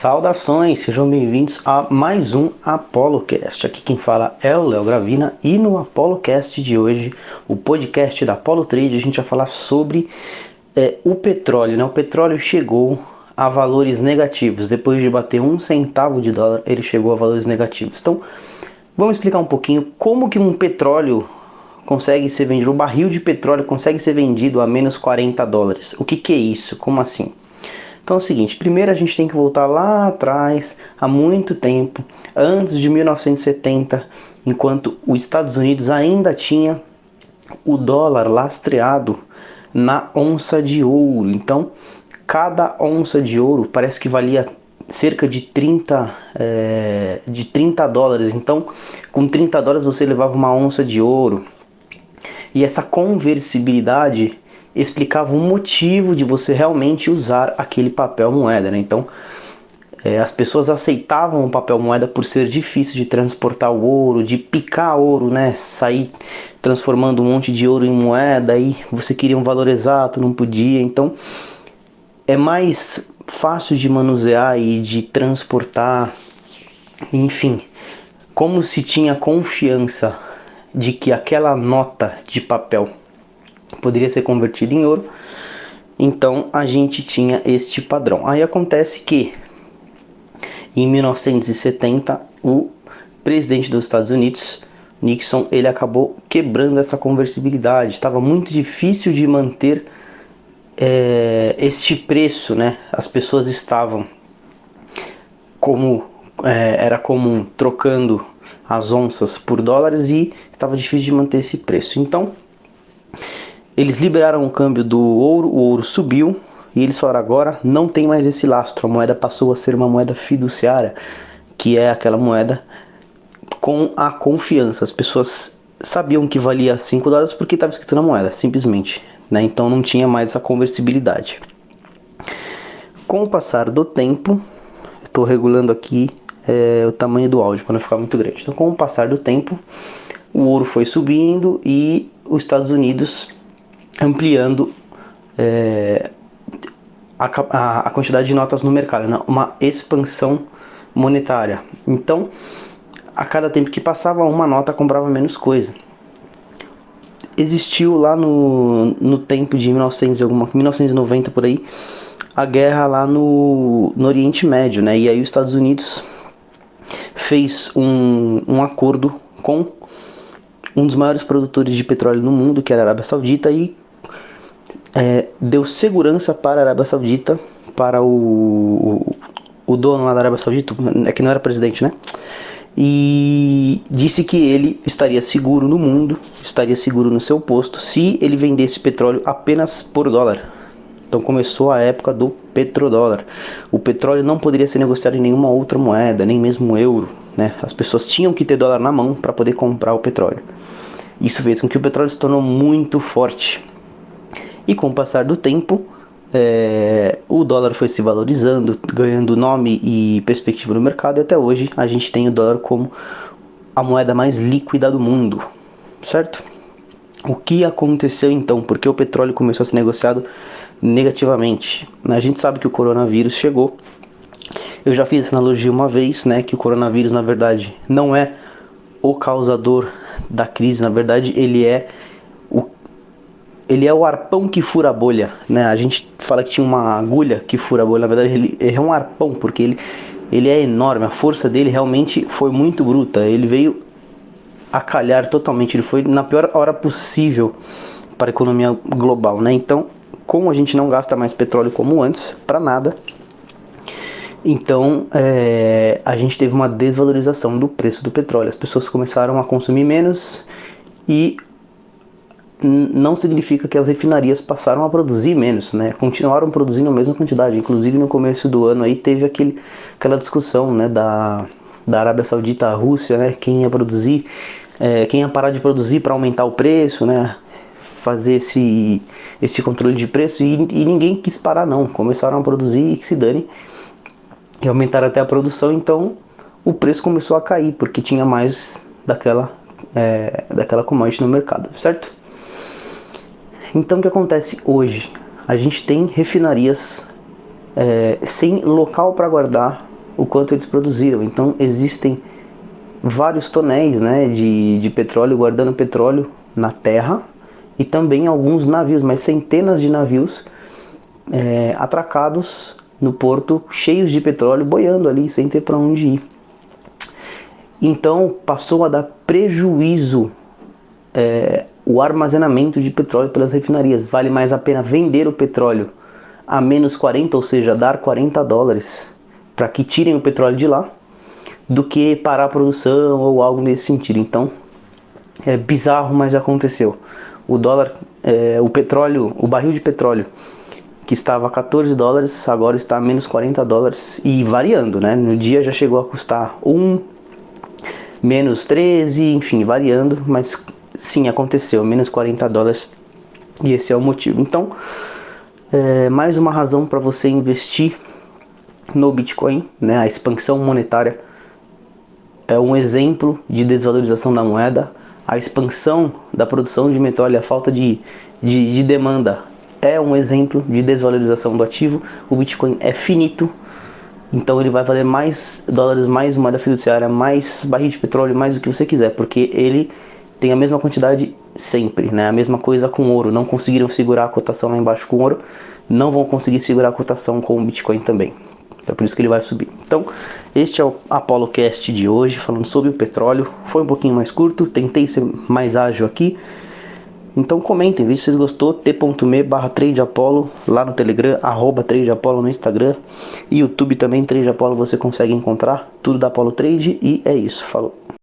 Saudações, sejam bem-vindos a mais um ApoloCast. Aqui quem fala é o Léo Gravina e no ApoloCast de hoje, o podcast da Apollo Trade, a gente vai falar sobre o petróleo, né? O petróleo chegou a valores negativos, depois de bater 1 centavo de dólar, ele chegou a valores negativos. Então, vamos explicar um pouquinho como que um petróleo consegue ser vendido, um barril de petróleo consegue ser vendido a menos 40 dólares. O que é isso? Como assim? Então é o seguinte, primeiro a gente tem que voltar lá atrás, há muito tempo, antes de 1970, enquanto os Estados Unidos ainda tinha o dólar lastreado na onça de ouro. Então, cada onça de ouro parece que valia cerca de 30 dólares. Então, com 30 dólares você levava uma onça de ouro. E essa conversibilidade explicava o motivo de você realmente usar aquele papel moeda, né? Então, as pessoas aceitavam o papel moeda por ser difícil de transportar o ouro, de picar ouro, né? Sair transformando um monte de ouro em moeda, aí você queria um valor exato, não podia. Então, é mais fácil de manusear e de transportar, enfim. Como se tinha confiança de que aquela nota de papel poderia ser convertida em ouro, então a gente tinha este padrão. Aí acontece que em 1970 o presidente dos Estados Unidos, Nixon, ele acabou quebrando essa conversibilidade. Estava muito difícil de manter este preço, né? As pessoas estavam, como era comum, trocando as onças por dólares e estava difícil de manter esse preço. Então eles liberaram o câmbio do ouro, o ouro subiu e eles falaram: agora não tem mais esse lastro, a moeda passou a ser uma moeda fiduciária, que é aquela moeda com a confiança. As pessoas sabiam que valia 5 dólares porque estava escrito na moeda, simplesmente, né? Então não tinha mais essa conversibilidade. Com o passar do tempo, estou regulando aqui o tamanho do áudio para não ficar muito grande. Então, com o passar do tempo, o ouro foi subindo e os Estados Unidos ampliando a quantidade de notas no mercado, né? Uma expansão monetária. Então, a cada tempo que passava, uma nota comprava menos coisa. Existiu lá no tempo de 1990 por aí, a guerra lá no Oriente Médio, né? E aí os Estados Unidos fez um acordo com um dos maiores produtores de petróleo no mundo, que era a Arábia Saudita, e deu segurança para a Arábia Saudita, para o dono lá da Arábia Saudita, que não era presidente, né? E disse que ele estaria seguro no mundo, estaria seguro no seu posto, se ele vendesse petróleo apenas por dólar. Então começou a época do petrodólar. O petróleo não poderia ser negociado em nenhuma outra moeda, nem mesmo euro, né? As pessoas tinham que ter dólar na mão para poder comprar o petróleo. Isso fez com que o petróleo se tornou muito forte. E com o passar do tempo, o dólar foi se valorizando, ganhando nome e perspectiva no mercado, e até hoje a gente tem o dólar como a moeda mais líquida do mundo, certo? O que aconteceu então? Por que o petróleo começou a ser negociado negativamente? A gente sabe que o coronavírus chegou. Eu já fiz essa analogia uma vez, né, que o coronavírus na verdade não é o causador da crise, na verdade ele é o arpão que fura a bolha, né? A gente fala que tinha uma agulha que fura a bolha, na verdade ele é um arpão, porque ele é enorme, a força dele realmente foi muito bruta, ele veio a calhar totalmente, ele foi na pior hora possível para a economia global, né? Então, como a gente não gasta mais petróleo como antes, para nada, então a gente teve uma desvalorização do preço do petróleo, as pessoas começaram a consumir menos e não significa que as refinarias passaram a produzir menos, né? Continuaram produzindo a mesma quantidade. Inclusive no começo do ano aí teve aquela discussão, né, da Arábia Saudita, a Rússia, né? Quem ia produzir, quem ia parar de produzir para aumentar o preço, né? Fazer esse controle de preço e ninguém quis parar não. Começaram a produzir e que se dane. E aumentaram até a produção, então o preço começou a cair porque tinha mais daquela commodity no mercado, certo? Então o que acontece hoje? A gente tem refinarias sem local para guardar o quanto eles produziram. Então existem vários tonéis, né, de petróleo, guardando petróleo na terra, e também alguns navios, mas centenas de navios atracados no porto, cheios de petróleo, boiando ali, sem ter para onde ir. Então passou a dar prejuízo o armazenamento de petróleo pelas refinarias. Vale mais a pena vender o petróleo a menos 40, ou seja, dar $40 para que tirem o petróleo de lá, do que parar a produção ou algo nesse sentido. Então é bizarro, mas aconteceu. O dólar, o petróleo, o barril de petróleo que estava a $14, agora está a menos $40 e variando, né? No dia já chegou a custar menos 13, enfim, variando, mas sim, aconteceu, menos $40, e esse é o motivo. Então, mais uma razão para você investir no Bitcoin, né? A expansão monetária é um exemplo de desvalorização da moeda. A expansão da produção de petróleo, a falta de demanda é um exemplo de desvalorização do ativo. O Bitcoin é finito, então ele vai valer mais dólares, mais moeda fiduciária, mais barril de petróleo, mais o que você quiser, porque ele tem a mesma quantidade sempre, né? A mesma coisa com ouro. Não conseguiram segurar a cotação lá embaixo com ouro, não vão conseguir segurar a cotação com o Bitcoin também. É por isso que ele vai subir. Então, este é o ApolloCast de hoje, falando sobre o petróleo. Foi um pouquinho mais curto, tentei ser mais ágil aqui. Então comentem, veja se vocês gostou, t.me/tradeapollo lá no Telegram, @tradeapollo no Instagram, e YouTube também, Trade Apollo, você consegue encontrar tudo da Apollo Trade, e é isso, falou.